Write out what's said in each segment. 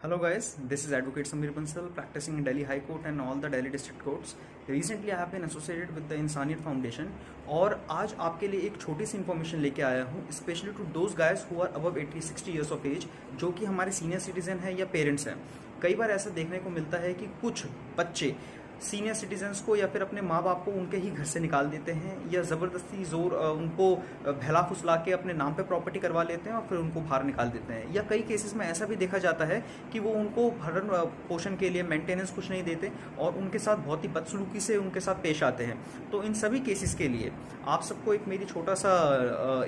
Hello guys, this is Advocate Samir Bansal practicing in Delhi High Court and all the Delhi District Courts. Recently I have been associated with the इंसानियत foundation और आज आपके लिए एक छोटी सी information लेके आया हूँ specially to those guys who are above 80-60 years of age, जो कि हमारे सीनियर सिटीजन हैं या पेरेंट्स हैं। कई बार ऐसा देखने को मिलता है कि कुछ बच्चे सीनियर सिटीजन्स को या फिर अपने माँ बाप को उनके ही घर से निकाल देते हैं या ज़बरदस्ती उनको बहला फुसला के अपने नाम पे प्रॉपर्टी करवा लेते हैं और फिर उनको बाहर निकाल देते हैं। या कई केसेस में ऐसा भी देखा जाता है कि वो उनको भरण पोषण के लिए मेंटेनेंस कुछ नहीं देते और उनके साथ बहुत ही बदसलूकी से उनके साथ पेश आते हैं। तो इन सभी केसेस के लिए आप सबको एक मेरी छोटा सा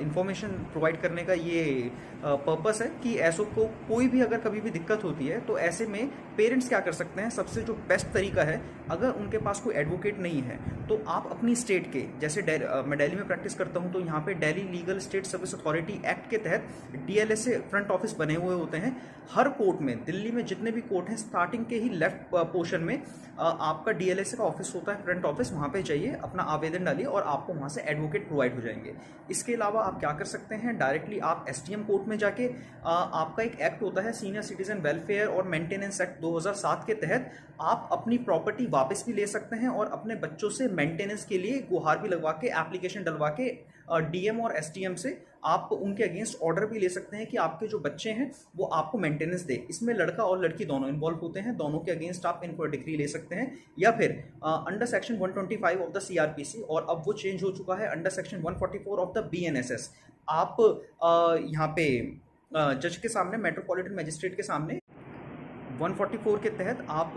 इंफॉर्मेशन प्रोवाइड करने का ये पर्पस है कि ऐसों को कोई भी अगर कभी भी दिक्कत होती है तो ऐसे में पेरेंट्स क्या कर सकते हैं। सबसे जो बेस्ट तरीका है, अगर उनके पास कोई एडवोकेट नहीं है तो आप अपनी स्टेट के, जैसे मैं दिल्ली में प्रैक्टिस करता हूं तो यहाँ पे Delhi legal state service authority act के तहत डीएलएसए फ्रंट ऑफिस बने हुए होते हैं। हर कोर्ट में, दिल्ली में जितने भी कोर्ट हैं, स्टार्टिंग के ही लेफ्ट पोर्शन में आपका डीएलएसए का ऑफिस होता है, फ्रंट ऑफिस। वहाँ पे जाइए, अपना आवेदन डालिए और आपको वहाँ से एडवोकेट प्रोवाइड हो जाएंगे। इसके अलावा आप क्या कर सकते हैं, डायरेक्टली आप एसडीएम कोर्ट में जाके आपका एक एक्ट होता है सीनियर सिटीजन वेलफेयर और मेंटेनेंस एक्ट 2007 के तहत आप अपनी प्रॉपर्टी वापस भी ले सकते हैं और अपने बच्चों से मेंटेनेंस के लिए गुहार भी लगवा के, एप्लीकेशन डलवा के डीएम और एसडीएम से आप उनके अगेंस्ट ऑर्डर भी ले सकते हैं कि आपके जो बच्चे हैं वो आपको मेंटेनेंस दे। इसमें लड़का और लड़की दोनों इन्वॉल्व होते हैं, दोनों के अगेंस्ट आप इनको डिक्री ले सकते हैं। या फिर under section 125 of the CrPC, और अब वो चेंज हो चुका है, under section 144 of the BNSS, आप यहाँ पे जज के सामने, मेट्रोपॉलिटन मजिस्ट्रेट के सामने 144 के तहत आप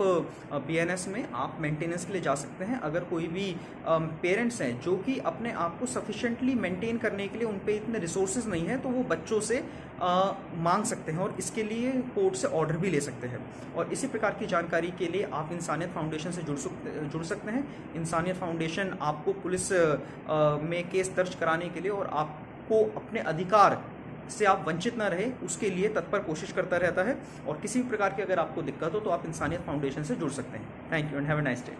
बीएनएस में आप मेंटेनेंस के लिए जा सकते हैं। अगर कोई भी पेरेंट्स हैं जो कि अपने आप को सफिशेंटली मेंटेन करने के लिए उन पे इतने रिसोर्सेज नहीं है तो वो बच्चों से मांग सकते हैं और इसके लिए कोर्ट से ऑर्डर भी ले सकते हैं। और इसी प्रकार की जानकारी के लिए आप इंसानियत फाउंडेशन से जुड़ सकते हैं। इंसानियत फाउंडेशन आपको पुलिस में केस दर्ज कराने के लिए और आपको अपने अधिकार से आप वंचित ना रहे उसके लिए तत्पर कोशिश करता रहता है। और किसी भी प्रकार की अगर आपको दिक्कत हो तो आप इंसानियत फाउंडेशन से जुड़ सकते हैं। Thank you and have a nice day.